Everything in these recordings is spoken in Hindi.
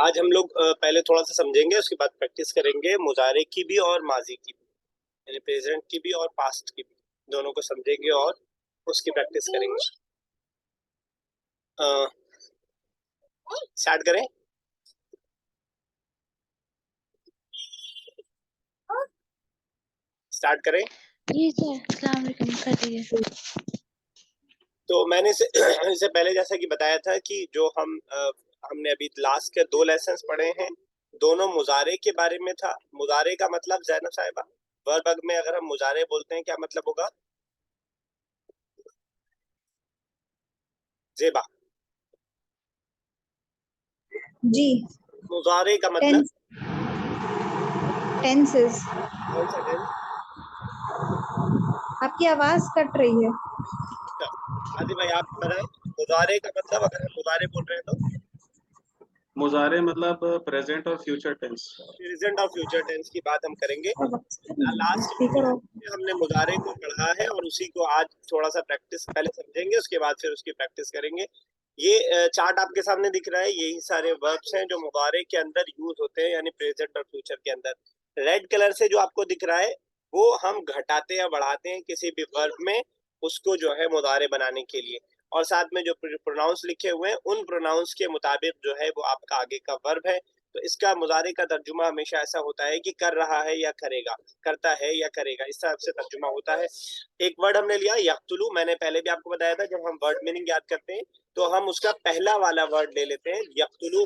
आज हम लोग पहले थोड़ा सा समझेंगे, उसके बाद प्रैक्टिस करेंगे मुजारे की भी और माजी की भी, यानी प्रेजेंट की भी और पास्ट की भी, दोनों को समझेंगे और उसकी प्रैक्टिस करेंगे। स्टार्ट करें। स्टार्ट करें। जी सर, अस्सलाम वालेकुम, कर दिए। तो मैंने इससे पहले जैसा कि बताया था कि जो हमने अभी लास्ट के 2 लेसन्स पढ़े हैं, दोनों मुजारे के बारे में था। मुजारे का मतलब ज़ैनब साहिबा, वर्ब में अगर हम मुजारे बोलते हैं क्या मतलब होगा? जेबा, जी मुजारे का मतलब टेंसेस। कौन सा टेंस? आपकी आवाज कट रही है। आदि भाई आप बताएं, मुजारे का मतलब अगर हम मुजारे बोल रहे हैं तो मुजारे मतलब प्रेजेंट और फ्यूचर टेंस। प्रेजेंट और फ्यूचर टेंस की बात हम करेंगे। Last speaker of. में हमने मुजारे को पढ़ा है और उसी को आज थोड़ा सा प्रैक्टिस पहले समझेंगे, उसके बाद फिर उसकी प्रैक्टिस करेंगे। ये चार्ट आपके सामने दिख रहा है, यही सारे वर्ब्स हैं जो मुजारे के अंदर यूज होते हैं, यानी प्रेजेंट और फ्यूचर के अंदर। रेड कलर से जो आपको दिख रहा है वो हम घटाते या बढ़ाते हैं किसी भी वर्ब में, उसको जो है मुजारे बनाने के लिए। और साथ में जो प्रोनाउंस लिखे हुए हैं उन प्रोनाउंस के मुताबिक जो है वो आपका आगे का वर्ब है। तो इसका मुजारे का तर्जुमा हमेशा ऐसा होता है कि कर रहा है या करेगा, करता है या करेगा, इस तरह से तर्जुमा होता है। एक वर्ड हमने लिया यक्तुलू, मैंने पहले भी आपको बताया था जब हम वर्ड मीनिंग याद करते हैं तो हम उसका पहला वाला वर्ड ले लेते हैं यक्तुलू,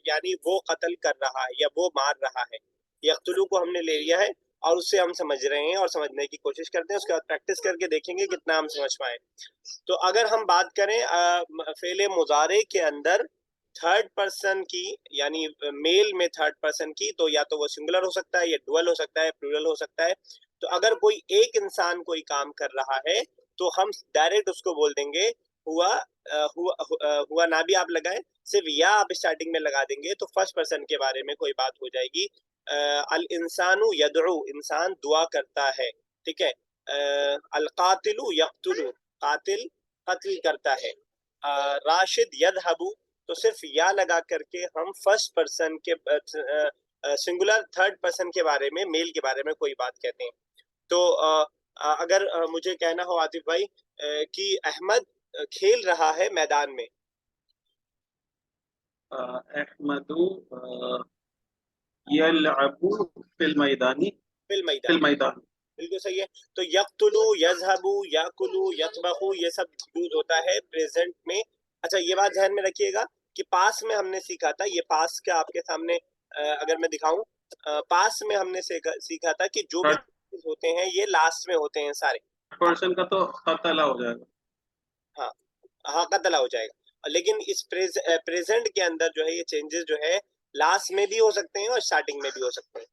यानी वो कत्ल कर रहा है या वो मार रहा है। यक्तुलू को हमने ले लिया है और उससे हम समझ रहे हैं और समझने की कोशिश करते हैं, उसके बाद प्रैक्टिस करके देखेंगे कितना हम समझ पाए। तो अगर हम बात करें फेले मुजारे के अंदर थर्ड पर्सन की, यानी मेल में थर्ड पर्सन की, तो या तो वो सिंगुलर हो सकता है या डुअल हो सकता है, प्लूरल हो सकता है। तो अगर कोई एक इंसान कोई काम कर रहा है तो हम डायरेक्ट उसको बोल देंगे हुआ। हुआ ना भी आप लगाए, सिर्फ या आप स्टार्टिंग में लगा देंगे तो फर्स्ट पर्सन के बारे में कोई बात हो जाएगी। अल इंसानु यदउ, इंसान दुआ करता है, ठीक है। अल कातिलु यक्तुलु, कातिल कत्ल करता है। राशिद यदहबु, तो सिर्फ या लगा करके हम फर्स्ट पर्सन के सिंगुलर थर्ड पर्सन के बारे में, मेल के बारे में कोई बात कहते हैं। तो अगर मुझे कहना हो आतिफ भाई कि अहमद खेल रहा है मैदान में, अहमदु यलअबु फिल मैदानी, फिल फिल मैदान, मैदान। बिल्कुल सही है। तो यक्तुलु, यज़हबु, याकुलु, यतबखु, ये सब यूज होता है प्रेजेंट में। अच्छा, ये बात ध्यान में रखिएगा कि पास में हमने सीखा था, ये पास का आपके सामने अगर मैं दिखाऊं, पास में हमने सीखा था कि जो भी होते हैं ये लास्ट में होते हैं सारे। पर्सन का तो कतला हो जाएगा। हाँ, हाँ कतला हो जाएगा, लेकिन इस प्रेजेंट के अंदर जो है ये चेंजेस जो है लास्ट में भी हो सकते हैं और स्टार्टिंग में भी हो सकते हैं।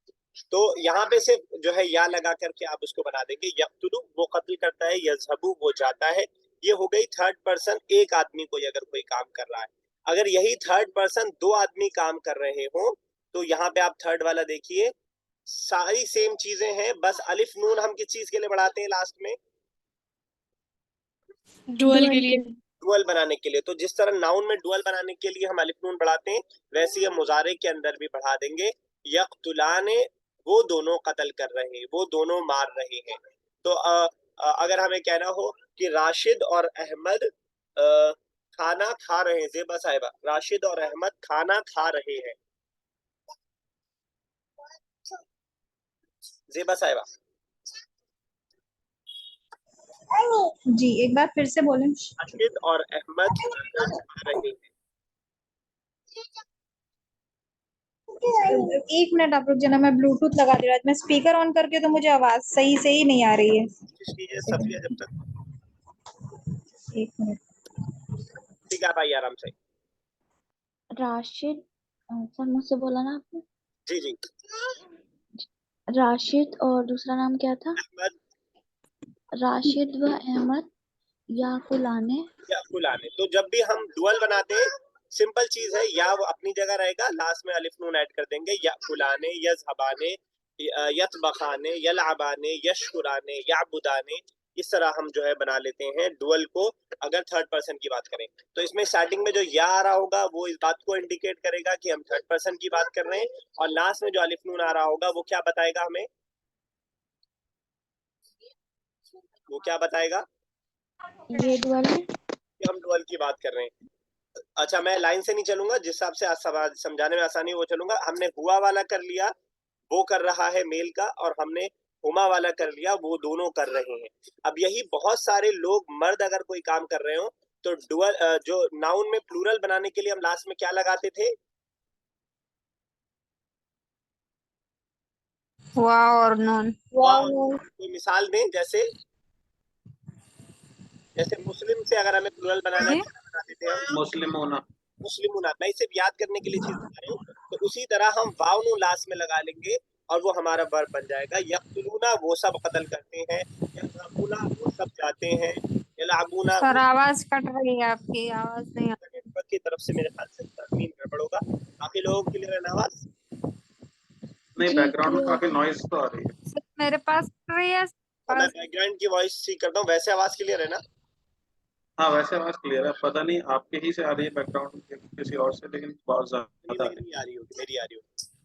तो यहाँ पे सिर्फ जो है या लगा करके आप उसको बना देंगे, यक्तुलु वो कत्ल करता है, यज़हबु वो जाता है। ये हो गई थर्ड पर्सन, एक आदमी कोई अगर कोई काम कर रहा है। अगर यही थर्ड पर्सन 2 आदमी काम कर रहे हो तो यहाँ पे आप थर्ड वाला देखिए, सारी सेम चीजें हैं, बस अलिफ नून हम किस चीज के लिए बढ़ाते हैं लास्ट में? डुअल के लिए। डुअल बनाने के लिए। तो जिस तरह नाउन में डुअल बनाने के लिए हम अलिफ नून बढ़ाते हैं, वैसे ही हम मुजारे के अंदर भी बढ़ा देंगे। यक्तुलाने, वो दोनों कत्ल कर रहे हैं, वो दोनों मार रहे हैं। तो अगर हमें कहना हो कि राशिद और अहमद खाना खा रहे हैं, जेबा साहिबा, राशिद और अहमद खाना खा रहे हैं। जेबा साहिबा जी एक बार फिर से बोलें। राशिद और अहमद खाना खा रहे हैं। एक मिनट आप रुक जाना, मैं ब्लूटूथ लगा दे रहा था, मैं स्पीकर ऑन करके तो मुझे आवाज सही से ही नहीं आ रही है। कीजिए जब तक। एक मिनट। ठीक है, आप आइए आराम से। राशिद, सर मुझसे बोला ना आपने? जी जी। राशिद और दूसरा नाम क्या था? अहमद राशिद व अहमद याकुलाने। याकुलाने। तो जब भी हम डुअल बनाते हैं, सिंपल चीज है, या वो अपनी जगह रहेगा, लास्ट में अलिफ नून ऐड कर देंगे। याकुलाने, यज़हबाने, यतबखाने, यलअबाने, यशकुराने, याबुदाने, इस तरह हम जो है बना लेते हैं डुअल को अगर थर्ड पर्सन की बात करें। तो इसमें स्टार्टिंग में जो या आ रहा होगा वो इस बात को इंडिकेट करेगा कि हम थर्ड पर्सन की बात कर रहे हैं, और लास्ट में जो अलिफ नून आ रहा होगा वो क्या बताएगा हमें, वो क्या बताएगा ये डुअल है। कि हम डुअल की बात कर रहे हैं। अच्छा, मैं लाइन से नहीं चलूंगा, जिस हिसाब से समझाने में आसानी वो चलूंगा। हमने हुआ वाला कर लिया, वो कर रहा है मेल का, और हमने हुमा वाला कर लिया, वो दोनों कर रहे हैं। अब यही बहुत सारे लोग मर्द अगर कोई काम कर रहे हो तो डुअल जो नाउन में प्लूरल बनाने के लिए हम लास्ट में क्या लगाते थे, वाव और नून। वाव। कोई मिसाल दें, जैसे जैसे मुस्लिम से अगर हमें प्लूरल बनाना है जी? तो क्या बनाते थे हम, मुस्लिमोना। मुस्लिमुना। मैं इसे याद करने के लिए चीज बता रहा हूँ। तो उसी तरह हम वाव नून लास्ट में लगा लेंगे और वो हमारा वर्ब बन जाएगा। यक़्तुलूना वो सब कत्ल करते हैं, यज़हबूना वो सब जाते हैं, यलअबूना सर वो आवाज कट रही है, आपकी आवाज नहीं आ नेटवर्क की तरफ से मेरे ख्याल से तमीन गड़बड़ होगा। बाकी लोगों के लिए आवाज नहीं, जी बैकग्राउंड में क्लियर काफी है। नॉइज तो आ रही है। रही। मेरे पास कट रही है और मैं पास। बैकग्राउंड की वॉइस ठीक करता हूँ, वैसे आवाज क्लियर है ना? हाँ, वैसे आवाज क्लियर है, पता नहीं आपके ही से आ रही है बैकग्राउंड किसी और से, लेकिन बहुत नहीं, ज्यादा आ रही मेरी आ रही होगी, मेरी आ रही होगी। है।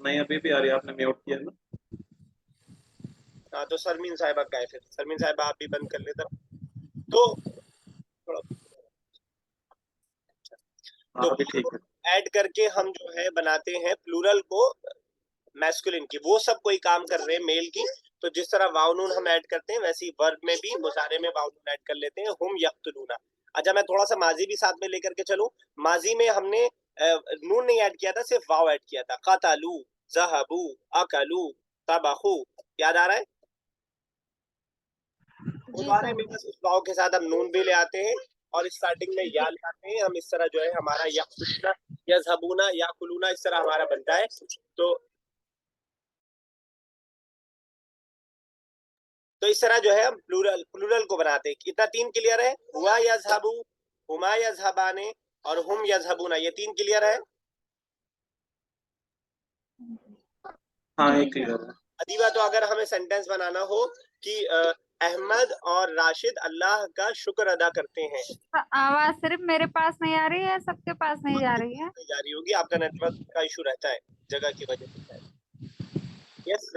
नहीं, अभी भी आ रही है, आपने म्यूट किया ना। हाँ, तो सरमीन साहिबा का है, फिर सरमीन साहिबा आप भी बंद कर लेते रहो। तो थोड़ा हाँ, तो अभी ठीक है। ऐड करके हम जो है बनाते हैं प्लूरल को मैस्कुलिन की। वो सब कोई काम कर रहे हैं मेल की, तो जिस तरह वाव नून हम ऐड करते हैं वैसे ही वर्ब में भी मुजारे में वाव नून ऐड कर लेते हैं, हुम यक्तुलूना। अच्छा, मैं थोड़ा सा माजी भी साथ में लेकर के चलूं। माजी में हमने नून नहीं ऐड किया था, सिर्फ वाव ऐड किया था। क़तलू, ज़हबू, अकलू, तबखू। याद आ रहा है? जी मुजारे सर। में बस उस वाव के साथ हम नून भी ले आते हैं और स्टार्टिंग में या ले आते हैं। हम इस तरह जो है हमारा यक्तुलूना, यज़हबूना, याकुलूना इस तरह हमारा बनता है। तो इस तरह जो है हम प्लूरल प्लूरल को बनाते हैं। इतना तीन क्लियर है? हुआ यज़हबू, हुमा यज़हबाने और हुम यज़हबूना, ये तीन क्लियर है? हाँ, जी एक सर। क्लियर है। अदीबा, तो अगर हमें सेंटेंस बनाना हो कि अहमद और राशिद अल्लाह का शुक्र अदा करते हैं, आवाज सिर्फ मेरे पास नहीं आ रही है, सबके पास नहीं जा रही है। जा रही होगी, आपका नेटवर्क का इशू रहता है जगह की वजह से। यस,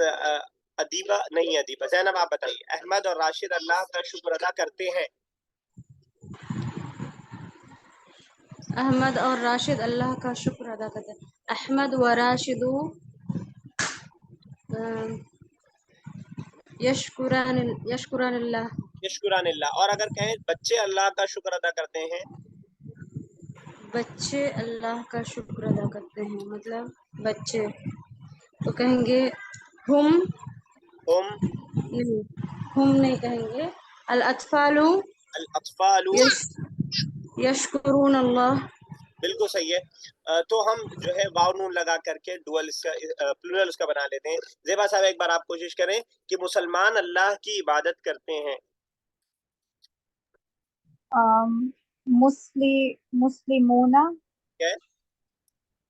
अदीबा नहीं, अदीबा, जैनब आप बताइए। अहमद और राशिद अल्लाह का शुक्र अदा करते हैं। अहमद और राशिद अल्लाह का शुक्र अदा करते हैं। अहमद व राशिदु यशकुरान अल्लाह। यशकुरानिल्लाह। और अगर कहें बच्चे अल्लाह का शुक्र अदा करते हैं, बच्चे अल्लाह का शुक्र अदा करते हैं, मतलब बच्चे तो कहेंगे हुम हुम नहीं, हुम नहीं कहेंगे। अल अतफालु अल अतफालु। यशकुरून अल्लाह। बिल्कुल सही है। तो हम जो है वाव नून लगा करके डुअल इसका प्लूरल उसका बना लेते हैं। ज़ेबा साहब, एक बार आप कोशिश करें कि मुसलमान अल्लाह की इबादत करते हैं। मुस्लिमूना क्या?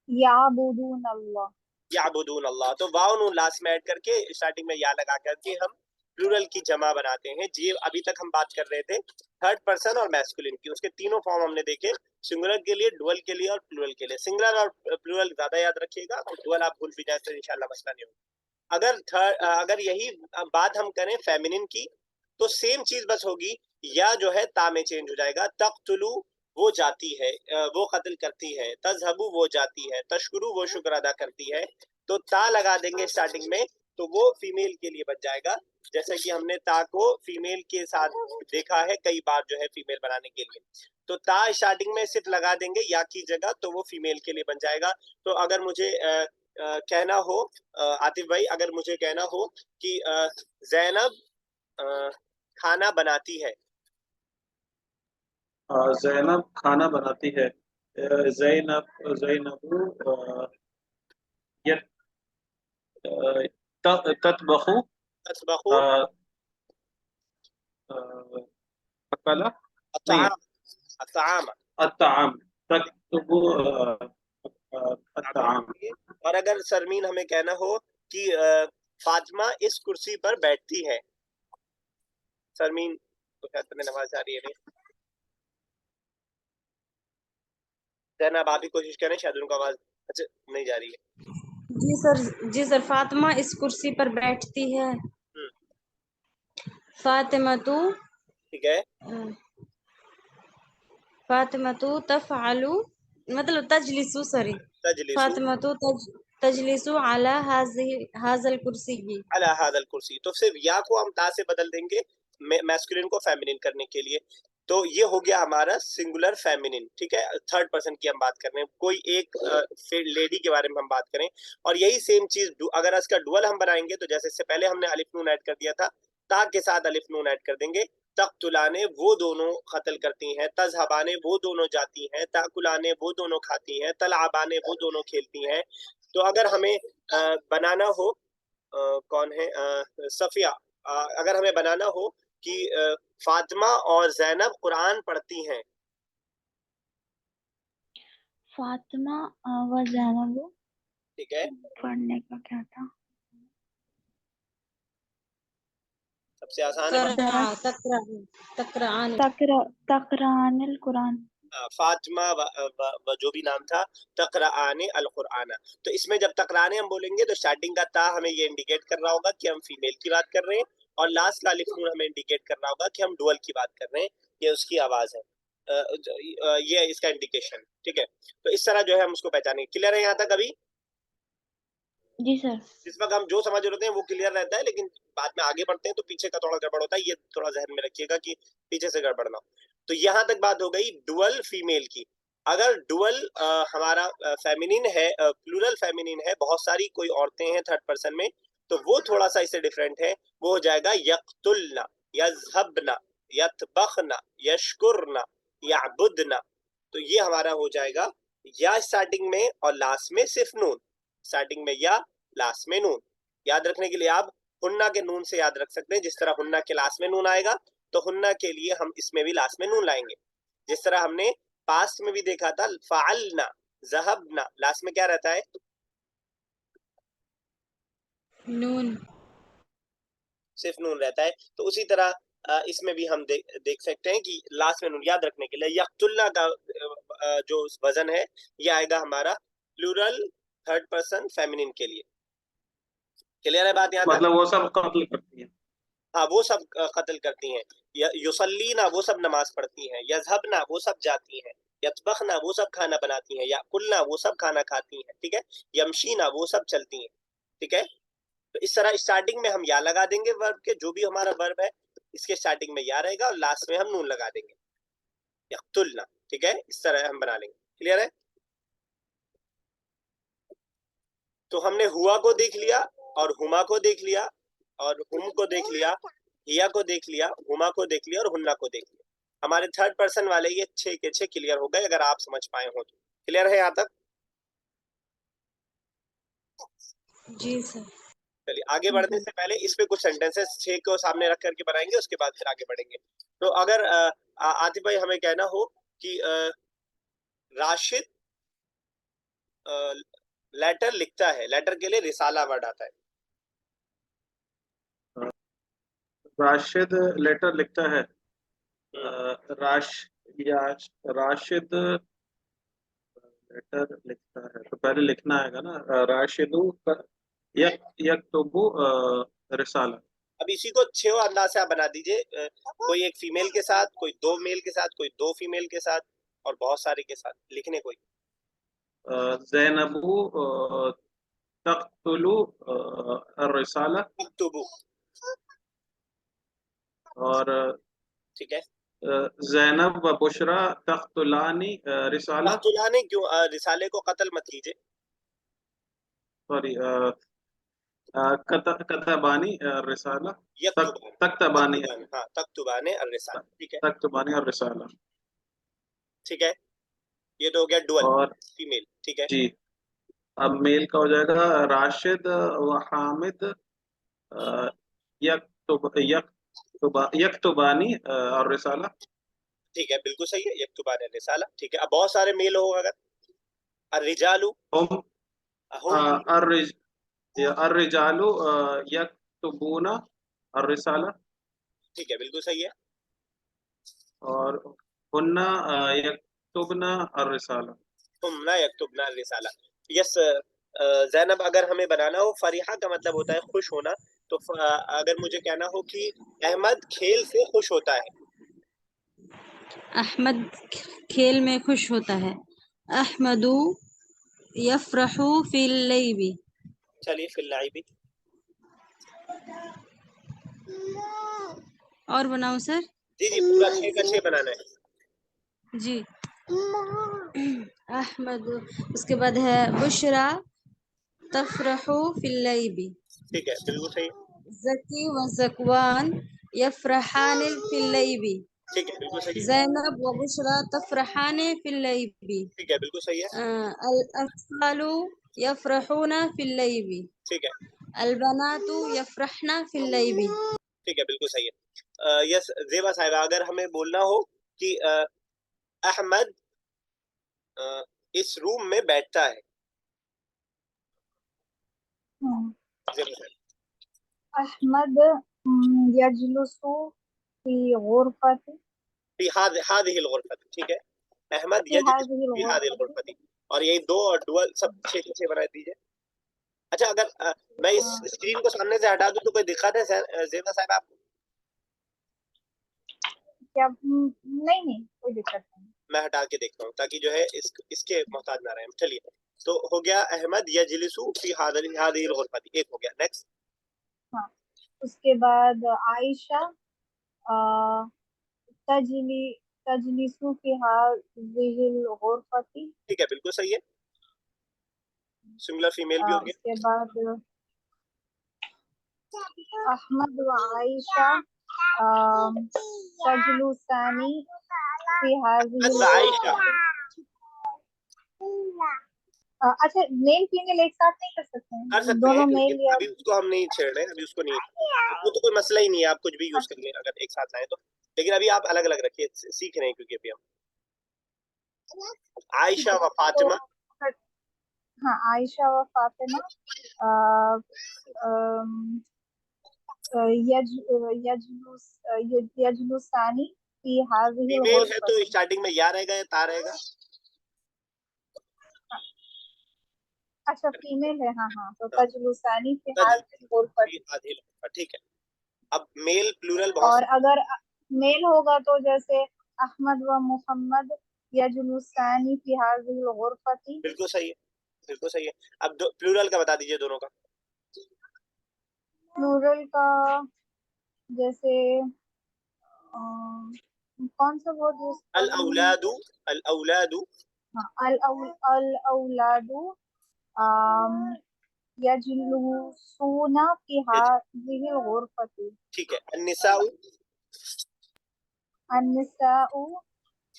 याबुदून अल्लाह। याबुदून अल्लाह। तो वाव नून लास्ट में ऐड करके स्टार्टिंग में या लगा करके हम प्लूरल की जमा बनाते हैं जी। अभी तक हम बात कर रहे थे थर्ड पर्सन और मैस्कुलिन की, उसके तीनों फॉर्म हमने देखे, सिंगुलर के लिए, डुअल के लिए और प्लूरल के लिए। सिंगुलर और प्लूरल ज्यादा याद रखिएगा, और डुअल आप भूल भी जाए तो इंशाल्लाह मसला नहीं होगा। अगर यही बात हम करें फेमिनिन की, तो सेम चीज बस होगी, या जो है ता में चेंज हो जाएगा। तख्तुलू वो जाती है, वो कत्ल करती है। तज़हबू वो जाती है। तशकुरू वो शुक्र अदा करती है। तो ता लगा देंगे स्टार्टिंग में, तो वो फीमेल के लिए बन जाएगा। जैसे कि हमने ता को फीमेल के साथ देखा है कई बार जो है फीमेल बनाने के लिए। तो ता स्टार्टिंग में सिर्फ लगा देंगे या की जगह, तो वो फीमेल के लिए बन जाएगा। तो अगर मुझे कहना हो, आतिफ भाई, अगर मुझे कहना हो कि जैनब खाना बनाती है, जैनब खाना बनाती है। जैनब जैनबू य- ततबखु तस्बखु अकला नहीं, अताम, अताम। अत्ताम तक्तुबु अत्ताम। और अगर सरमीन हमें कहना हो कि फातिमा इस कुर्सी पर बैठती है। सरमीन तो शायद तुम्हें नमाज आ रही है नहीं। जैनब आप भी कोशिश करें, शायद उनको आवाज अच्छा नहीं जा रही है। जी सर, फातिमा इस कुर्सी पर बैठती है। फातिमा तू ठीक है, फातिमा तू तफ़अलु मतलब तजलिसु, सॉरी, तजलिसु फातिमा तू तजलिसु अला हाज़ल कुर्सी। अला हादल कुर्सी, तो सिर्फ या को हम ता से बदल देंगे मैस्कुलिन को फेमिनिन करने के लिए। तो ये हो गया हमारा सिंगुलर फेमिनिन। ठीक है, थर्ड पर्सन की हम बात कर रहे हैं, कोई एक लेडी के बारे में हम बात करें। और यही सेम चीज अगर इसका डुअल हम बनाएंगे तो जैसे इससे पहले हमने अलिफ नून ऐड कर दिया था, ता के साथ अलिफ नून ऐड कर देंगे। तख्तुलाने वो दोनों कत्ल करती हैं, तजहबाने वो दोनों जाती हैं, ताकुलाने वो दोनों खाती हैं, तलआबाने वो दोनों खेलती हैं। तो अगर हमें बनाना हो कौन है सफिया, अगर हमें बनाना हो कि फातिमा और जैनब कुरान पढ़ती हैं। फातिमा व ज़ैनब, ठीक है, पढ़ने का क्या था? सबसे आसान है। तकरानिल कुरान। फातिमा जो भी नाम था, तकराने अल कुराना। तो इसमें जब तकराने हम बोलेंगे तो स्टार्टिंग का ता हमें ये इंडिकेट कर रहा होगा कि हम फीमेल की बात कर रहे हैं, और लास्ट का अलिफ नून हमें इंडिकेट कर रहा होगा कि हम डुअल की बात कर रहे हैं, ये उसकी आवाज है। ये इसका इंडिकेशन। ठीक है, तो इस तरह जो है हम उसको पहचानेंगे। क्लियर है यहाँ तक अभी? जी सर। जिस वक्त हम जो समझ रहे होते हैं वो क्लियर रहता है, लेकिन बाद में आगे बढ़ते हैं तो पीछे का थोड़ा गड़बड़ होता है, ये थोड़ा जहन में रखिएगा कि पीछे से गड़बड़ ना हो। तो यहाँ तक बात हो गई डुअल फीमेल की। अगर डुअल हमारा फेमिनिन है, प्लूरल फेमिनिन है, बहुत सारी कोई औरतें हैं थर्ड पर्सन में, तो वो थोड़ा सा इससे डिफरेंट है। वो हो जाएगा यक्तुलना, यज़हबना, यतबखना, यशकुरना, याबुदना। तो ये हमारा हो जाएगा या स्टार्टिंग में और लास्ट में सिर्फ नून, स्टार्टिंग में या लास्ट में नून। याद रखने के लिए आप हुन्ना के नून से याद रख सकते हैं, जिस तरह हुन्ना के लास्ट में नून आएगा तो हुन्ना के लिए हम इसमें भी लास्ट में नून लाएंगे। जिस तरह हमने पास्ट में भी देखा था, फ़अलना, ज़हबना, लास्ट में क्या रहता है? नून, सिर्फ नून रहता है। तो उसी तरह इसमें भी हम देख सकते हैं कि लास्ट में नून। याद रखने के लिए यक्तुल्ला का जो वजन है ये आएगा हमारा प्लूरल थर्ड पर्सन फेमिनिन के लिए। क्लियर है बात यहाँ तक? मतलब वो सब कत्ल करती है। हाँ, वो सब कत्ल करती हैं। युसल्लीना वो सब नमाज पढ़ती हैं, यज़हबना वो सब जाती हैं, यतबखना वो सब खाना बनाती हैं, याकुलना वो सब खाना खाती हैं। ठीक है, यमशीना वो सब चलती हैं। ठीक है, तो इस तरह स्टार्टिंग में हम या लगा देंगे वर्ब के, जो भी हमारा वर्ब है इसके स्टार्टिंग में या रहेगा और लास्ट में हम नून लगा देंगे, यक्तुलना। ठीक है, इस तरह हम बना लेंगे। क्लियर है? तो हमने हुआ को देख लिया और हुमा को देख लिया और हुम को देख लिया, हिया को देख लिया, हुमा को देख लिया और हुन्ना को देख लिया। हमारे थर्ड पर्सन वाले ये 6 के 6 क्लियर हो गए, अगर आप समझ पाए हो तो। क्लियर है यहाँ तक? जी सर। चलिए आगे बढ़ने से पहले इस पे कुछ सेंटेंसेस 6 को सामने रख करके बनाएंगे, उसके बाद फिर आगे बढ़ेंगे। तो अगर आतिफ भाई हमें कहना हो कि राशिद लेटर लिखता है, लेटर के लिए रिसाला वर्ड आता है। राशिद लेटर लिखता है। राशिद लेटर लिखता है तो पहले लिखना आएगा ना, राशिदू यक्तुबु रिसाला। अब इसी को 6 अंदाज से आप बना दीजिए, कोई एक फीमेल के साथ, कोई 2 मेल के साथ, कोई 2 फीमेल के साथ और बहुत सारे के साथ लिखने कोई। ज़ैनबु तक़्तुलु रिसाला, तक्तुबु, और ठीक है। ज़ैनब व बुशरा तक़्तुलानी रिसाला। तख्तुलाने क्यों, रिसाले को कत्ल मत कीजिए। सॉरी, कतबानी रिसाला, यक्तुबान, तक्तबानी, हाँ तक्तुबाने और रिसाला। ठीक है, तक्तबानी और रिसाला। ठीक है, ये तो हो गया डुअल और फीमेल। ठीक है, जी, अब मेल का हो जाएगा राशिद व हामिद यक्तुबानी और रिसाला। ठीक है, बिल्कुल सही है, यक्तुबाने रिसाला। ठीक है, अब बहुत सारे मेल हो, अगर रिजालू हम हम अर्रिजालु यक्तुबूना अर्रिसाला, ठीक है, बिल्कुल सही है। और हुन्ना यक्तुबना अर्रिसाला। हुम्ना यक्तुबना रिसाला। यस जैनब, अगर हमें बनाना हो फरीहा का मतलब होता है खुश होना, तो अगर मुझे कहना हो कि अहमद खेल से खुश होता है, अहमद खेल में खुश होता है। अहमदु यफ्रहु फिल लैबी। चलिए फिल लाइबी। और बनाऊं सर? जी जी, पूरा 6 का 6 बनाना है। जी। अहमद, उसके बाद है बुशरा तफरहु फिल लैबी। ठीक है, बिल्कुल सही। ज़की व ज़कवान यफ्रहान फिल लैबी। ठीक है, बिल्कुल सही है। ज़ैनब व बुशरा तफरहान फिल लैबी। ठीक है, बिल्कुल सही है। अल अत्फालु यफ्रहूना फिल लैबी। ठीक है। अल बनातु यफ्रहना फिल लैबी। ठीक है, बिल्कुल सही है। यस जेबा साहिबा, अगर हमें बोलना हो कि अहमद इस रूम में बैठता है, जेबा साहिबा। अहमद यजलुसु फी गुरफती फी हादिहिल गुरफती। ठीक है, अहमद फी यजलिसु हादिहिल फी हादिहिल गुरफती। गुरफती। और यही दो और डुअल सब 6 के 6 बना दीजिए। अच्छा, अगर मैं इस स्क्रीन को सामने से हटा दूं तो कोई दिक्कत है जेबा साहिबा आपको? क्या नहीं कोई दिक्कत नहीं। मैं हटा के देखता हूँ ताकि जो है इसके मोहताज ना रहे हम। चलिए, तो हो गया अहमद यजलिसु फी हादिहिल गुरफती, एक हो गया। नेक्स्ट। हाँ, उसके बाद आयशा अ, तजली तजलिसु फी हादिहिल गुरफती। ठीक है, बिल्कुल सही है। सिंगुलर फीमेल भी हो गया। उसके बाद अहमद व आयशा तजलुसानी फी हादिहिल अहमद व आयशा। गुरफती। अच्छा, मेल फीमेल एक साथ नहीं कर सकते कर हैं, सकते हैं, दोनों लेकिन मेल या अभी उसको हम नहीं छेड़ रहे हैं, अभी उसको नहीं, वो तो कोई मसला ही नहीं है, आप कुछ भी यूज कर लें अगर एक साथ लाए तो। लेकिन अभी आप अलग अलग रखिए, सीख रहे हैं क्योंकि अभी हम आयशा व तो फातिमा। हाँ, आयशा व फातिमा अ, अम, यजलुस यजलुसानी फी हाज़िहिल फीमेल है तो गुरफती। स्टार्टिंग में या रहेगा या ता रहेगा। अच्छा, फीमेल है, हाँ हाँ, तो हाँ, तजलुसानी फी तज हाज़िहिल फी गुरफती। हादिहिल गुरफा। ठीक है। अब मेल प्लूरल बहुत और अगर मेल होगा तो जैसे अहमद व मोहम्मद यजलुसानी फी हाज़िहिल गुरफती। बिल्कुल सही है, बिल्कुल सही है। अब प्लूरल का बता दीजिए दोनों का। प्लूरल का जैसे कौन सा वर्ड यूज अल करूँ? औलादु, अल औलादु। हाँ, अल औलादु यजलूसूना फी हाज़िहिल गुरफती। ठीक है। अन्निसाउ, अन्निसाउ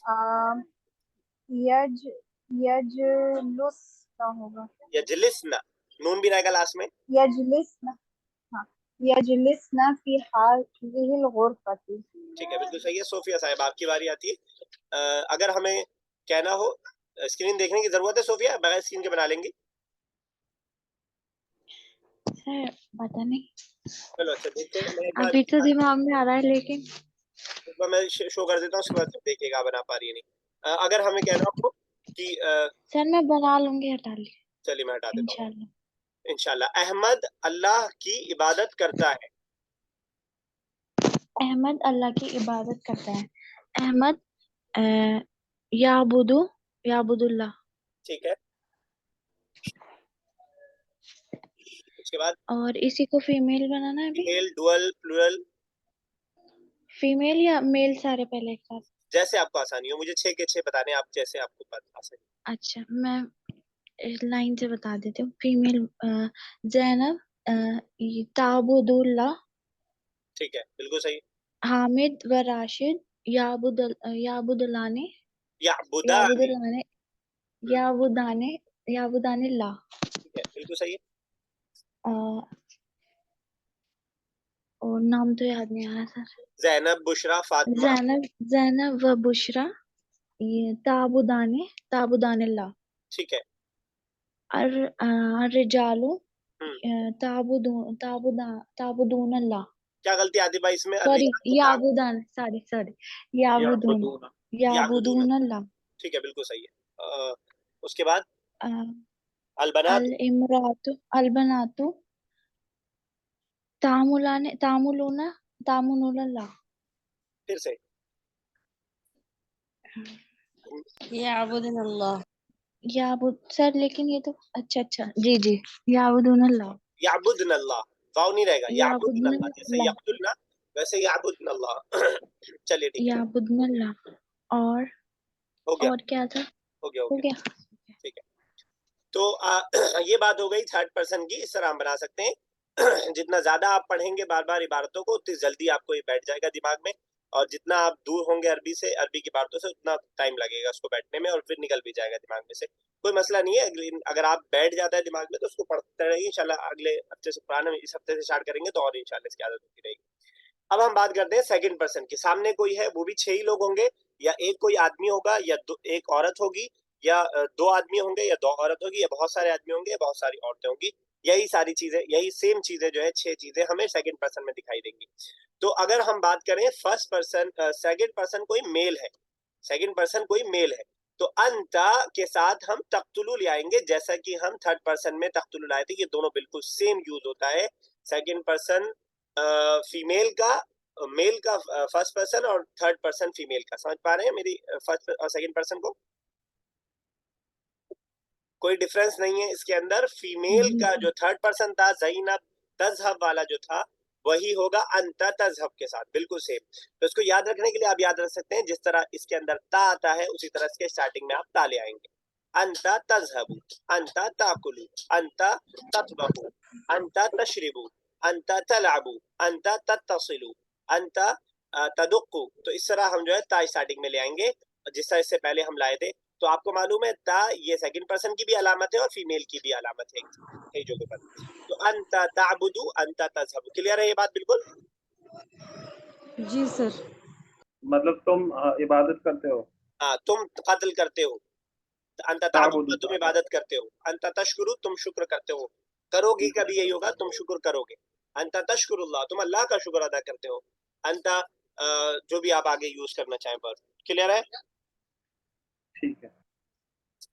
अम, यज यजलुसना होगा, यजलिसना, नून भी रहेगा लास्ट में। यजलिसना। हाँ, यजलिसना फी हाज़िहिल गुरफती। ठीक है, बिल्कुल सही है। सोफिया साहब, आपकी बारी आती है। अगर हमें कहना हो, स्क्रीन देखने की जरूरत है सोफिया, बगैर स्क्रीन के बना लेंगी? सर पता नहीं, चलो अच्छा, देखते हैं। मैं अभी तो दिमाग में आ रहा है लेकिन। एक बार मैं शो कर देता हूँ, उसके बाद फिर देखिएगा बना पा रही है नहीं। अगर हमें कहना हो कि सर मैं बना लूंगी, हटा ली चलिए मैं हटा देता हूँ। इंशाल्लाह। इंशाल्लाह। अहमद अल्लाह की इबादत करता है। अहमद अल्लाह की इबादत करता है। अहमद याबुदु याबुदुल्लाह। ठीक है, उसके बाद और इसी को फीमेल बनाना है अभी। फीमेल, डुअल, प्लूरल, फीमेल या मेल सारे पहले एक साथ? जैसे आपको आसानी हो। मुझे 6 के 6 बताने हैं, आप जैसे आपको आसानी। अच्छा, मैं लाइन से बता देती हूँ। फीमेल जैनब ताबुदुल्लाह। ठीक है, बिल्कुल सही। हामिद व राशिद याबुदुलाने या बुदा। याबुदुलाने याबुदाने याबुदाने ला। ठीक है, बिल्कुल सही है। और नाम तो याद नहीं आ रहा सर। जैनब, बुशरा, फातिमा। जैनब जैनब व बुशरा ये ताबुदाने ला। ठीक है। अर रिजालु ताबुदून अल्लाह, क्या गलती आती भाई इसमें? सॉरी अरबी याबुदान, सॉरी याबुदून, याबुदून। याबुदून। याबुदून अल्लाह। ठीक है, बिल्कुल सही है। उसके बाद अ, अलबनात, अल इमरातु अलबनातु तामुलाने तामुलूना तामुलून अल्लाह। फिर से याबुदन अल्लाह। याबुद सर, लेकिन ये तो अच्छा जी याबुदून अल्लाह, याबुदन अल्लाह, वाव नहीं रहेगा, याबुदन याबुदून अल्लाह, जैसे अल्लाह, यब्दुल ना वैसे याबुदन अल्लाह। चलिए ठीक है, याबुदून अल्लाह। और हो गया, और क्या था? हो गया, हो हो गया। गया। ठीक है, तो ये बात हो गई थर्ड पर्सन की। इस तरह हम बना सकते हैं। जितना ज्यादा आप पढ़ेंगे बार बार इबारतों को, उतनी जल्दी आपको ये बैठ जाएगा दिमाग में। और जितना आप दूर होंगे अरबी से, अरबी की इबारतों से, उतना टाइम लगेगा उसको बैठने में, और फिर निकल भी जाएगा दिमाग में से। कोई मसला नहीं है, अगर आप बैठ जाता है दिमाग में तो उसको पढ़ते रहेंगे इंशाल्लाह। अगले हफ्ते से पुराने इस हफ्ते से स्टार्ट करेंगे तो और इंशाल्लाह इसकी आदत होती रहेगी। अब हम बात करते हैं सेकंड पर्सन की। सामने कोई है, वो भी 6 ही लोग होंगे, या एक कोई आदमी होगा, या एक औरत होगी, या 2 आदमी होंगे, या 2 औरत होगी, या बहुत सारे आदमी होंगे, या बहुत सारी औरतें होंगी। यही सारी चीजें, यही सेम चीजें जो है, 6 चीजें हमें सेकंड पर्सन में दिखाई देंगी। तो अगर हम बात करें फर्स्ट पर्सन, सेकंड पर्सन कोई मेल है, सेकंड पर्सन कोई मेल है, तो अंता के साथ हम तख्तुलु ले आएंगे, जैसा कि हम थर्ड पर्सन में तख्तुलु लाए थे। ये दोनों बिल्कुल सेम यूज होता है। सेकंड पर्सन फीमेल का, मेल का फर्स्ट पर्सन, और थर्ड पर्सन फीमेल का। समझ पा रहे हैं मेरी फर्स्ट और सेकंड पर्सन को? कोई डिफरेंस नहीं है इसके अंदर। फीमेल जी का सर। जो थर्ड पर्सन था, ज़ैनब तज़हब वाला जो था, वही होगा अंता तज़हब के साथ, बिल्कुल सेम। तो इसको याद रखने के लिए आप याद रख सकते हैं, जिस तरह इसके अंदर ता आता है उसी तरह इसके स्टार्टिंग में आप ता ले आएंगे। अंता तज़हबु, अंता ताकुलु, अंता ततबहु, अंता तशरिबु, अंता तलअबु, अंता तत्तसिलु, अंता तदुक्कु। तो इस तरह हम जो है ता स्टार्टिंग में ले आएंगे, जिस तरह इससे पहले हम लाए थे। तो आपको मालूम है ता ये सेकंड पर्सन की भी अलामत है और फीमेल की भी अलामत है कई जगहों पर। तो अंता ताबुदु, अंता तज़हबु। क्लियर है ये बात बिल्कुल? जी सर। मतलब तुम इबादत करते हो। हाँ, तुम कत्ल करते हो। अंता ताबुदु, तुम इबादत करते हो। अंता तशकुरु, तुम शुक्र करते हो। करोगे कभी यही होगा, तुम शुक्र करोगे। अंता तशकुरुल्लाह, तुम अल्लाह का शुक्र अदा करते हो। अंता जो भी आप आगे यूज करना चाहें पर। क्लियर है? ठीक है।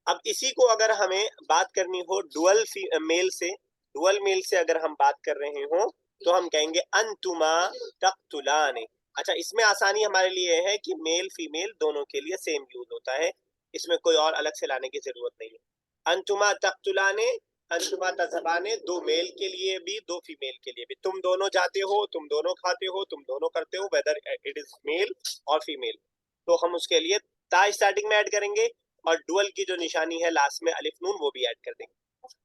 अब इसी को अगर हमें बात करनी हो डुअल मेल से, डुअल मेल से अगर हम बात कर रहे हो, तो हम कहेंगे अंतुमा तख्तुलाने। अच्छा, इसमें आसानी हमारे लिए है कि मेल फीमेल दोनों के लिए सेम यूज होता है, इसमें कोई और अलग से लाने की जरूरत नहीं है। अंतुमा तख्तुलाने, अंतुमा तज़हबाने, 2 मेल के लिए भी 2 फीमेल के लिए भी। तुम दोनों जाते हो, तुम दोनों खाते हो, तुम दोनों करते हो, वेदर इट इज मेल और फीमेल। तो हम उसके लिए ता स्टार्टिंग में ऐड करेंगे, और डुअल की जो निशानी है लास्ट में अलिफ नून, वो भी ऐड कर देंगे।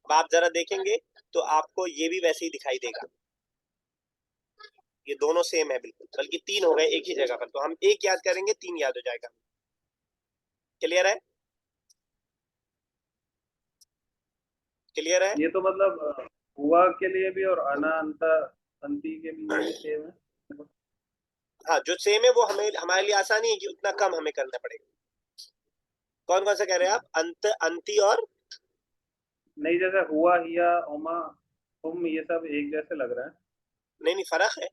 अब आप जरा देखेंगे तो आपको ये भी वैसे ही दिखाई देगा। ये दोनों सेम है बिल्कुल, बल्कि 3 हो गए एक ही जगह पर। तो हम एक याद करेंगे, 3 याद हो जाएगा। क्लियर है? क्लियर है? ये तो मतलब हुआ के लिए भी और अना अंता अंती के लिए भी सेम है। हाँ, जो सेम है वो हमें, हमारे लिए आसानी है कि उतना कम हमें करना पड़ेगा। कौन कौन सा कह रहे हैं आप? अंत, अंती और नहीं, जैसे हुआ, हिया, उमा, तुम, ये सब एक जैसे लग रहा है। नहीं, फर्क है।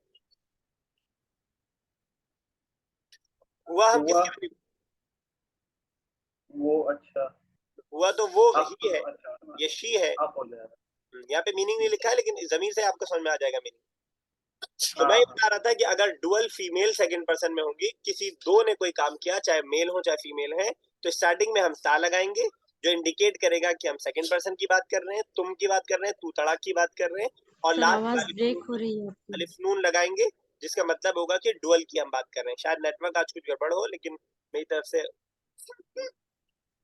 हुआ हम हुआ किसके लिए? वो, अच्छा। हुआ तो वो अब ही है, अच्छा, ये शी है। अब हो जाएगा। यहाँ पे मीनिंग नहीं लिखा है, लेकिन जमीन से आपको समझ में आ जाएगा मीनिंग। तो हाँ मैं ये हाँ। बता रहा था कि अगर डुअल फीमेल सेकंड पर्सन में होंगी, किसी दो ने कोई काम किया, चाहे मेल हो चाहे फीमेल है, तो स्टार्टिंग में हम ता लगाएंगे, जो इंडिकेट करेगा कि हम सेकंड पर्सन की बात कर रहे हैं, तुम की बात कर रहे हैं, तू तड़ाक की बात कर रहे हैं। और सर लास्ट आवाज ब्रेक हो रही है आपकी। अलिफ नून लगाएंगे, जिसका मतलब होगा कि डुअल की हम बात कर रहे हैं। शायद नेटवर्क आज कुछ गड़बड़ हो, लेकिन मेरी तरफ से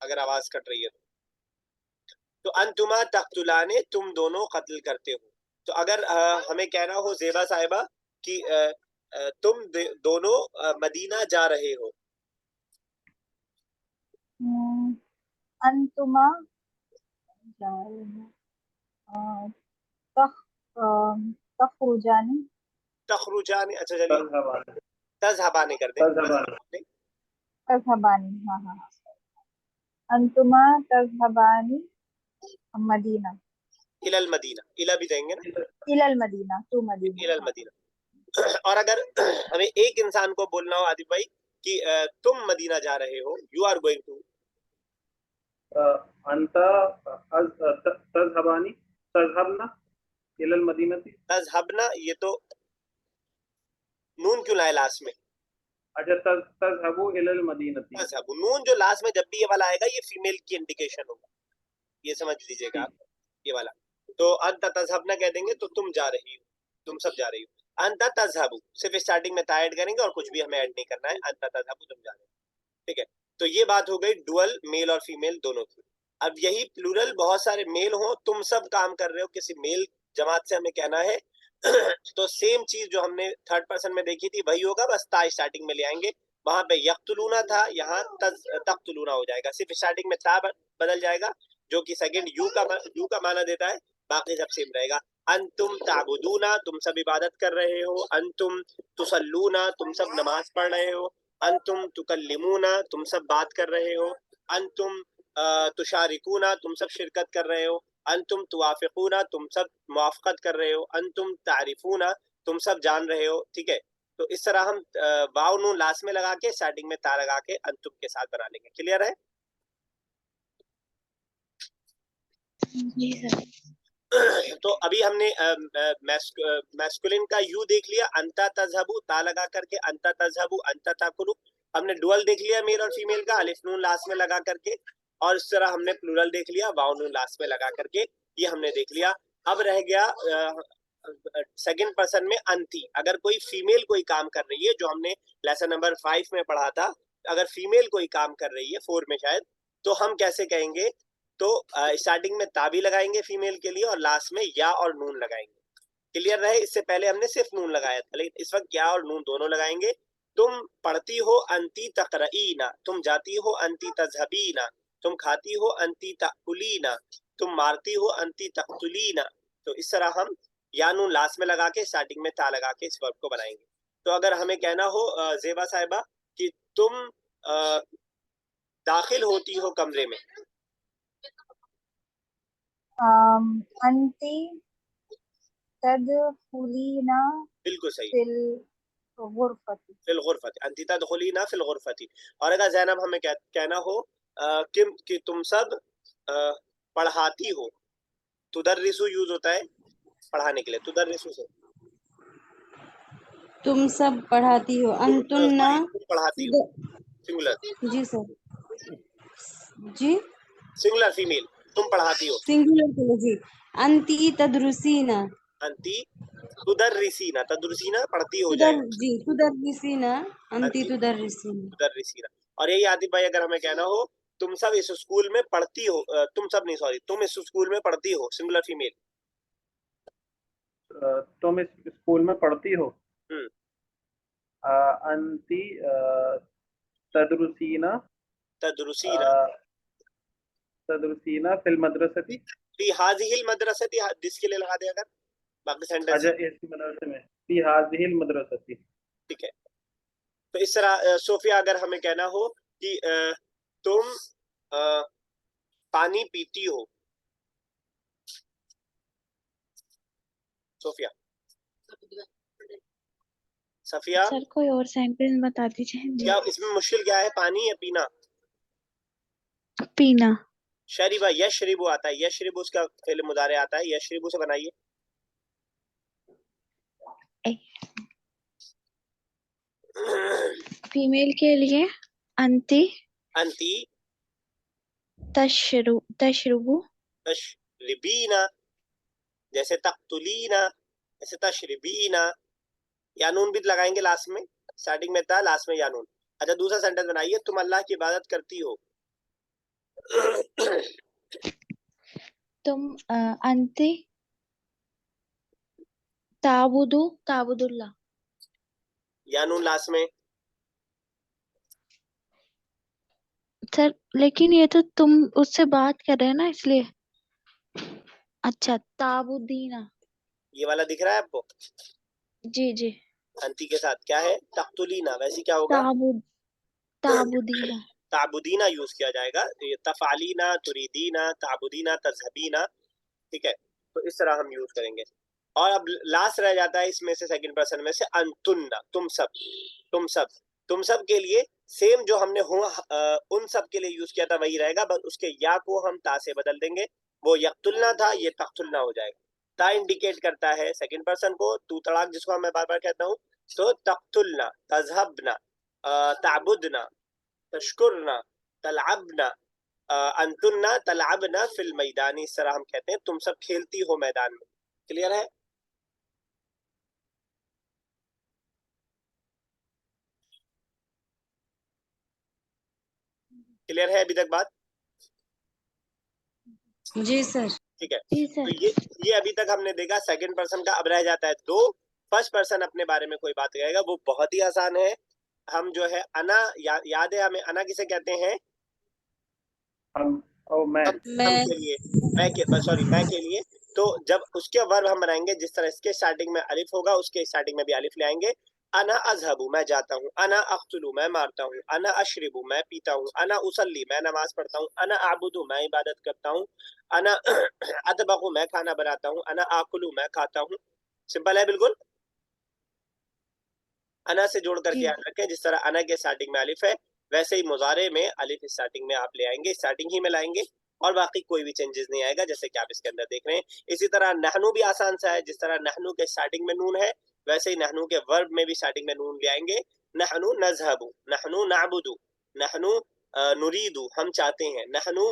अगर आवाज कट रही है तो अंतुमा तख्तुलाने, तुम दोनों कत्ल करते हो। तो अगर हमें कहना हो जेबा साहिबा कि तुम दोनों मदीना जा रहे हो, अंतुमा जाए तख तखरुजानी तखरुजाने, अच्छा चलिए तज़हबान। तज़हबाने कर दें। तज़हबान। तज़हबानी, हाँ हाँ, अंतुमा तज़हबानी मदीना। इलल मदीना, इला भी देंगे ना, इलल मदीना, टू मदीना। इलल हाँ। मदीना। और अगर हमें एक इंसान को बोलना हो आदिब भाई कि तुम मदीना जा रहे हो, यू आर गोइंग टू, अंता तज़हबानी तज़हबना इलल मदीनती। तज़हबना, ये तो नून क्यों लाए लास्ट में, अच्छा, तज़हबु इलल मदीनती। तज़हबु, नून जो लास्ट में जब भी ये वाला आएगा ये फीमेल की इंडिकेशन होगा, ये समझ लीजिएगा आप, ये वाला। तो अंत तज़हबना कह देंगे तो तुम जा रही हो, तुम सब जा रही हो। अंत तज़हबु सिर्फ स्टार्टिंग में ता ऐड करेंगे और कुछ भी हमें ऐड नहीं करना है, अंत तज़हबु तुम जा रहे हो, ठीक है। तो ये बात हो गई डुअल मेल और फीमेल दोनों की। अब यही प्लूरल बहुत सारे मेल हो, तुम सब काम कर रहे हो, किसी मेल जमात से हमें कहना है तो सेम चीज जो हमने थर्ड पर्सन में देखी थी वही होगा, बस ता स्टार्टिंग में ले आएंगे। वहां पे यक्तुलूना था, यहाँ तक्तुलूना हो जाएगा, सिर्फ स्टार्टिंग में ता बदल जाएगा जो कि सेकंड यू का माना देता है, बाकी सब सेम रहेगा। अंतुम ताबुदूना, तुम सब इबादत कर रहे हो। अंतुम तुसल्लूना, तुम सब नमाज पढ़ रहे हो। अंतुम तुकल्लिमूना, तुम सब बात कर रहे हो। अंतुम तुशारिकूना, तुम सब शिरकत कर रहे हो। अंतुम तुवाफिकूना, तुम सब मुआफकत कर रहे हो। अंतुम तारिफूना, तुम सब जान रहे हो, ठीक है। तो इस तरह हम वाव नून लास्ट में लगा के स्टार्टिंग में ता लगा के अंतुम के साथ बना लेंगे। क्लियर है? जी सर। तो अभी हमने मैस्कुलिन का यू देख लिया, अंता तज़हबु ता लगा करके, अंता तज़हबु अंता ताकुलु। हमने डुअल देख लिया मेल और फीमेल का, अलिफ नून लास्ट में लगा करके। और इस तरह हमने प्लूरल देख लिया, वाव नून लास्ट में लगा करके, ये हमने देख लिया। अब रह गया सेकंड पर्सन में अंती। अगर कोई फीमेल कोई काम कर रही है, जो हमने लेसन नंबर 5 में पढ़ा था, अगर फीमेल कोई काम कर रही है 4 में शायद, तो हम कैसे कहेंगे? तो स्टार्टिंग में ता भी लगाएंगे फीमेल के लिए और लास्ट में या और नून लगाएंगे। क्लियर रहे? इससे पहले हमने सिर्फ नून लगाया था, लेकिन इस वक्त या और नून दोनों लगाएंगे। तुम पढ़ती हो अंती तकरईना, तुम जाती हो अंती तज़हबीना, तुम खाती हो अंती तकुलीना, तुम मारती हो अंती तक्तुलीना। तो इस तरह हम या नून लास्ट में लगा के स्टार्टिंग में ता लगा के इस वर्ब को बनाएंगे। तो अगर हमें कहना हो जेबा साहिबा कि तुम दाखिल होती हो कमरे में, अंती तदखुलीना बिल्कुल सही, फिल गुरफती। फिल गुरफती, अंती तदखुलीना फिल गुरफती। और अगर जैनब हमें कहना हो कि तुम सब पढ़ाती हो, तुदर्रिसु यूज होता है पढ़ाने के लिए, तुदर्रिसु से तुम सब पढ़ाती हो। अंतुन्ना, तुम पढ़ाती हो, सिंगुलर, जी सर, जी सिंगुलर फीमेल, तुम पढ़ाती हो। सिंगुलर के लिए जी। अंती तदरुसीना, अंती तुदर्रिसीना, तदरुसीना पढ़ती हो तुदर, जाएगा, जी तुदर्रिसीना, अंती अंती तुदर्रिसीना। तुदर्रिसीना। और यही आतिफ भाई अगर हमें कहना हो तुम सब इस स्कूल में पढ़ती हो, तुम सब नहीं सॉरी, तुम इस स्कूल में पढ़ती हो, सिंगुलर फीमेल, तुम इस स्कूल में पढ़ती हो। हम्म, अंती तदरुसीना तदरुसीना, तदरुसीना फिल मदरसती। फी हाजिहिल मदरसती, दिस के लिए लगा दे अगर, बाकी सेंटेंस अच्छा, इस मदरसे में फी हाजिहिल मदरसती। ठीक है। तो इस तरह सोफिया अगर हमें कहना हो कि तुम पानी पीती हो, सोफिया, सफिया, सर कोई और सेंटेंस बता दीजिए जी। क्या इसमें मुश्किल क्या है, पानी या पीना? पीना। शरीबा, यशरिबु आता है, यशरिबु उसका फेल मुदारे आता है, यशरिबु से बनाइए। फीमेल के लिए अंती अंती तशरुबु, तशरिबीना, जैसे तक्तुलीना, जैसे तशरिबीना, यानून भी लगाएंगे लास्ट में, स्टार्टिंग में था लास्ट में यानून। अच्छा, दूसरा सेंटेंस बनाइए, तुम अल्लाह की इबादत करती हो। तुम अंती ताबुदुल्ला, यानून लास्ट में, सर लेकिन ये तो तुम उससे बात कर रहे हैं ना इसलिए। अच्छा, ताबुदीना, ये वाला दिख रहा है आपको? जी जी, अंती के साथ क्या है, तक्तुलीना, वैसे क्या होगा, ताबुदीना। ताबुदीना यूज किया जाएगा, ये तफालीना, तुरीदीना, ताबुदीना, तजहबीना, ठीक है। तो इस तरह हम यूज करेंगे। और अब लास्ट रह जाता है इसमें से सेकंड पर्सन में से अंतुन्ना, तुम सब। तुम सब, तुम सब के लिए सेम जो हमने उन सब के लिए यूज किया था वही रहेगा, बस उसके या को हम ता से बदल देंगे। वो यक्तुलना था, ये तख्तुलना हो जाएगा। ता इंडिकेट करता है सेकंड पर्सन को, तू तड़ाक जिसको मैं बार बार कहता हूँ, तो तख्तुलना, तजहबना, ताबुदना, तशकुरना, तलअबना, अंतुन्ना तलअबना फिल मैदानी, इस तरह हम कहते हैं तुम सब खेलती हो मैदान में। क्लियर है? क्लियर है अभी तक बात? जी सर। ठीक है, जी तो सर। ये अभी तक हमने देखा सेकंड पर्सन का। अब रह जाता है दो। फर्स्ट पर्सन अपने बारे में कोई बात कहेगा, वो बहुत ही आसान है। हम जो है अना, याद है हमें अना किसे कहते हैं? हम, ओ मैं, हम मैं के लिए, मैं के लिए। तो जब उसके वर्ब हम बनाएंगे, जिस तरह इसके स्टार्टिंग में अलिफ होगा, उसके स्टार्टिंग में भी अलिफ ले आएंगे। अना अजहबू, मैं जाता हूँ। अना अख्तुलू, मैं मारता हूँ। अना अशरिबू, मैं पीता हूँ। अना उसल्ली, मैं नमाज पढ़ता हूँ। अना आबुदू, मैं इबादत करता हूँ। अना अतबकू, मैं खाना बनाता हूँ। अना आकुलू, मैं खाता हूँ। सिंपल है बिल्कुल। अना से जोड़ करके जी। याद रखें, जिस तरह अना के स्टार्टिंग में अलिफ है, वैसे ही मुजारे में अलिफ स्टार्टिंग में आप ले आएंगे, स्टार्टिंग ही में लाएंगे, और बाकी कोई भी चेंजेस नहीं आएगा, जैसे कि आप इसके अंदर देख रहे हैं। इसी तरह नहनु भी आसान सा है, जिस तरह नहनु के स्टार्टिंग में नून है, वैसे ही नहनु के वर्ब में भी स्टार्टिंग में नून ले आएंगे। नहनु नज़हबु, नहनु नअबुदु, नहनु नुरीदु, हम चाहते हैं। नहनु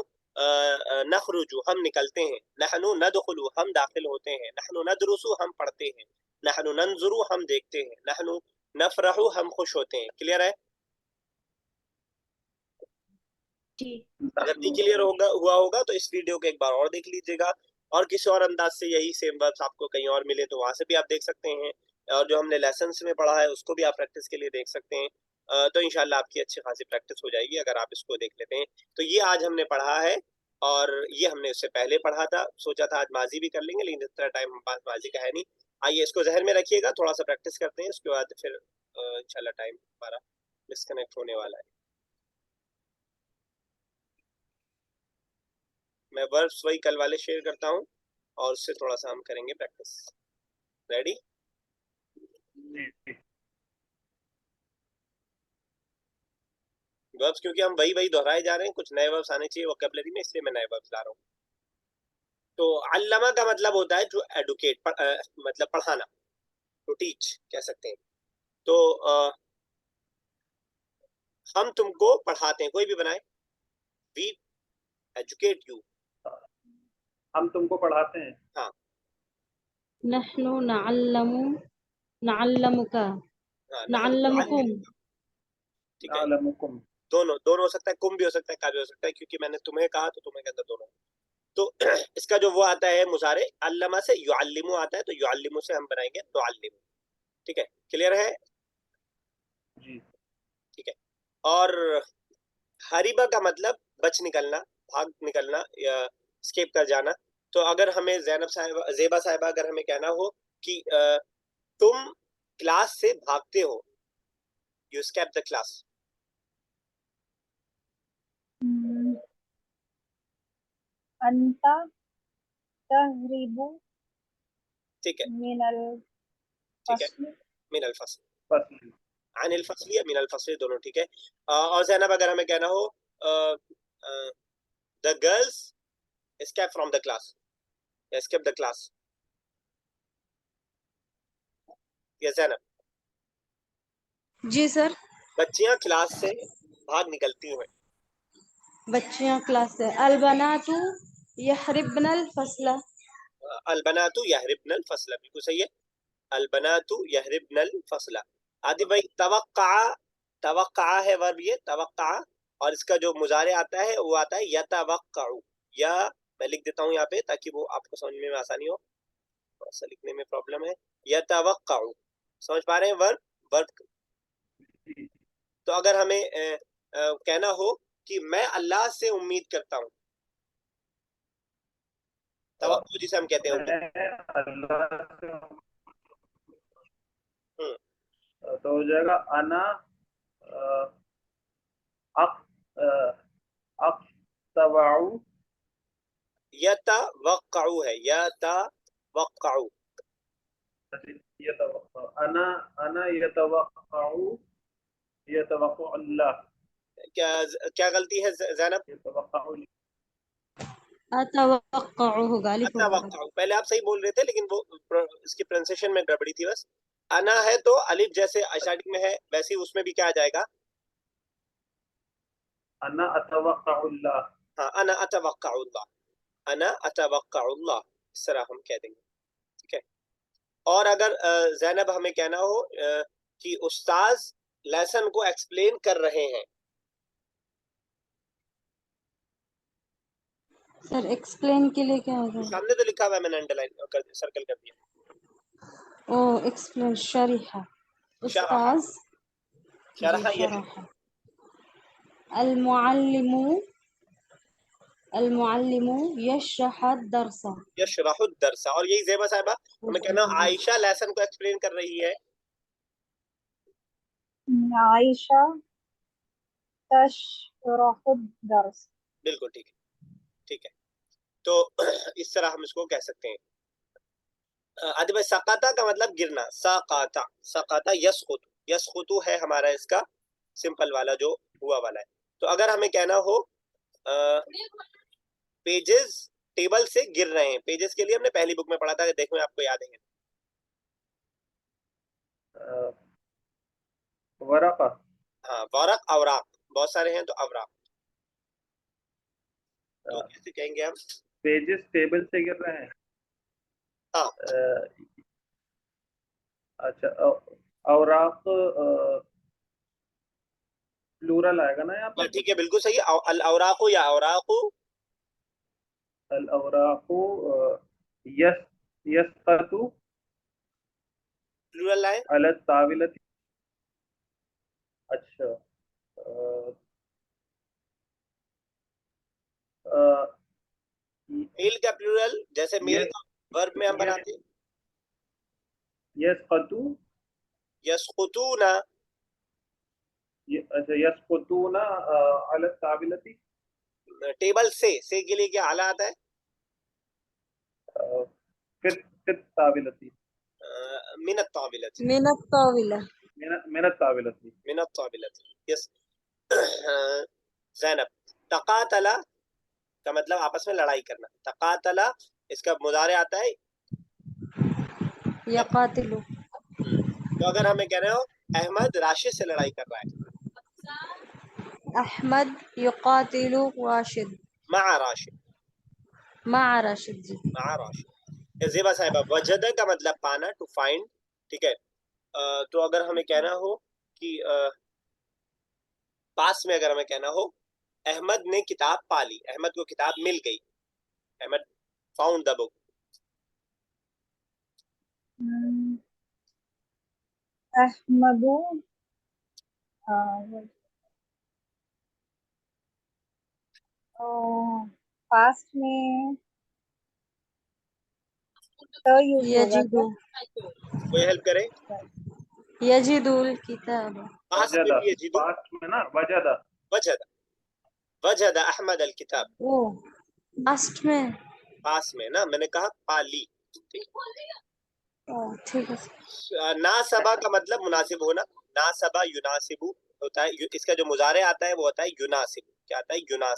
नखरुजु, हम निकलते हैं। नहनु नदखुलु, हम दाखिल होते हैं। नहनु नदरुसु, हम पढ़ते हैं। नहनु नंजुरु, हम देखते हैं। नहनु नफरहु, हम खुश होते हैं। क्लियर है? जी। अगर नहीं क्लियर हुआ होगा तो इस वीडियो को एक बार और देख लीजिएगा, और किसी और अंदाज से यही सेम वर्ब्स आपको कहीं और मिले तो वहां से भी आप देख सकते हैं, और जो हमने लेसन्स में पढ़ा है उसको भी आप प्रैक्टिस के लिए देख सकते हैं। तो इंशाल्लाह आपकी अच्छी खासी प्रैक्टिस हो जाएगी अगर आप इसको देख लेते हैं। तो ये आज हमने पढ़ा है, और ये हमने उससे पहले पढ़ा था। सोचा था आज माजी भी कर लेंगे, लेकिन इतना टाइम हमारे पास माजी का है नहीं। आइए इसको जहन में रखिएगा, थोड़ा सा प्रैक्टिस करते हैं, उसके बाद फिर इंशाल्लाह टाइम हमारा डिस्कनेक्ट होने वाला है। मैं वर्ब्स वही कल वाले शेयर करता हूँ, और उससे थोड़ा सा हम करेंगे प्रैक्टिस। रेडी? वर्ब्स क्योंकि हम वही वही दोहराए जा रहे हैं, कुछ नए वर्ब्स आने चाहिए वोकैबुलरी में, इसलिए मैं नए वर्ब्स ला रहा हूँ। तो अल्लमा का मतलब होता है जो एडुकेट, मतलब पढ़ाना, टू टीच कह सकते हैं। तो हम तुमको पढ़ाते हैं, कोई भी बनाए। वी एजुकेट यू, हम तुमको पढ़ाते हैं। हाँ नहनु नअल्लमु नअल्लमुका हाँ, नअल्लमुकुम। ठीक है। नालमुकुम, दोनों दोनों हो सकता है, कुम भी हो सकता है, का भी हो सकता है, क्योंकि मैंने तुम्हें कहा तो तुम्हें के अंदर दोनों। तो इसका जो वो आता है मुजारे, अल्लमा से युअल्लिमु आता है, तो युअल्लिमु से हम बनाएंगे नुअल्लिमु। ठीक है, क्लियर है? जी। ठीक है। और हरिबा का मतलब बच निकलना, भाग निकलना, या स्केप कर जाना। तो अगर हमें ज़ैनब साहिबा, ज़ेबा साहिबा, अगर हमें कहना हो कि तुम क्लास से भागते हो, यू स्केप द क्लास, अंता तहरिबु ठीक है, मिनल ठीक है, फस्ल। मिनल फस्ल, फस्ल, अनिल फस्ल या मिनल फस्ल, दोनों ठीक है। और ज़ैनब अगर हमें कहना हो the girls escape from the class, escape the class, या ज़ैनब, जी सर। बच्चियां क्लास से भाग निकलती हैं। बच्चियां क्लास से अलबनातु यहरिबनल फसला। अलबनातु यहरिबनल फसला, बिल्कुल सही है। अलबनातु यहरिबनल फसला। आदि भाई, तवक्का, तवक्का है वर्ब, ये तवक्का, और इसका जो मुजारे आता है वो आता है यतवक्कउ। या मैं लिख देता हूँ यहाँ पे ताकि वो आपको समझने में आसानी हो, थोड़ा सा लिखने में प्रॉब्लम है। यतवक्कउ, समझ पा रहे हैं वर्ब? वर्ब। तो अगर हमें कहना हो कि मैं अल्लाह से उम्मीद करता हूँ, तवक्कुल जिसे हम कहते हैं उर्दू। मैं अल्लाह से, हम्म, तो हो जाएगा अना अक्तवाउ, यतवक्कउ है, यतवक्कउ, वक़अउ। यतवक्का अना अना यतवक्काउ यतवक्का अल्लाह क्या गलती है ज़ैनब? यतवक्काउ अतवक्कउ होगा, अलिफ होगा। अतवक्काउ, पहले आप सही बोल रहे थे लेकिन वो इसकी प्रोनाउंसिएशन में गड़बड़ी थी बस। अना है तो अलिफ जैसे स्टार्टिंग में है वैसे ही उसमें भी क्या आ जाएगा? अना अतवक्काउल्लाह। हाँ, अना अतवक्काउल्लाह, अना अतवक्काउल्लाह, इस तरह हम कह देंगे, ठीक है। और अगर ज़ैनब हमें कहना हो कि उस्ताज लेसन को एक्सप्लेन कर रहे हैं, सर एक्सप्लेन के लिए क्या होगा? सामने तो लिखा हुआ है, मैंने अंडरलाइन कर सर्कल कर दिया। ओ एक्सप्लेन शरीहा, शरहा, उस्ताज शरहा जी यही शरहा। अल-मुअल्लिमु अल-मुअल्लिमु यशरह दरसा। यशरहु दरसा, और यही ज़ेबा साहिबा हमें कहना आयशा लेसन को एक्सप्लेन कर रही है। आयशा तशरहु दर्स। बिल्कुल ठीक है, ठीक है। तो इस तरह हम इसको कह सकते हैं। आदिब सकाता का मतलब गिरना, सकाता, सकाता यसकुतु, यसकुतु है हमारा इसका सिंपल वाला जो हुआ वाला है। तो अगर हमें कहना हो पेजेस टेबल से गिर रहे हैं, पेजेस के लिए हमने पहली बुक में पढ़ा था, देखो आपको याद है। वरक़ा, हाँ, वरक, अवराक, बहुत सारे हैं तो अवराक। तो कैसे कहेंगे हम? पेजेस टेबल से गिर रहे हैं। हाँ, अच्छा, औराक प्लूरल आएगा ना यहाँ पर? ठीक है, बिल्कुल सही। अल अवराकु या अवराकु, अल औराकु यस यसकतु प्लूरल लाए। अल ताविलती। अच्छा, मेल का प्लूरल, जैसे मेल यस का वर्ब में हम बनाते हैं यसकतु, यसकुतूना, अच्छा यसकुतूना अल ताविलती। टेबल से के लिए क्या आला आता है? फिर ताविलती, मिनत ताविलत, मिनत ताविला। मेरा ताविलती। मिनत ताविलत, यस। ज़ैनब, तकातला का मतलब आपस में लड़ाई करना, तकातला इसका मुजारे आता है यकातिलु। तो अगर हमें कह रहे हो अहमद राशिद से लड़ाई कर रहा है, अहमद युकातिलु राशिद, मआ राशिद, मअ राशिद जी। मआ राशिद। ज़ेबा साहिबा, वजद का मतलब पाना, टू फाइंड, ठीक है। तो अगर हमें कहना हो कि पास में अगर हमें कहना हो अहमद ने किताब पा ली, अहमद को किताब मिल गई, अहमद फाउंड द बुक। अहमदु पास्ट में तो यूज होगा यजिदु, क्या? कोई हेल्प करे? यजिदुल किताब। पास में वजदा, भी यजिदु, पास्ट में ना वजदा। वजद, वजद अहमद अल किताब, ओ लास्ट में। पास में ना, मैंने कहा पा ली, ठीक। ओ ठीक है। नासबा का मतलब मुनासिब होना, नासबा युनासिबु होता है, इसका जो मुजारे आता है वो होता है युनासिब, क्या आता है? युनासिब।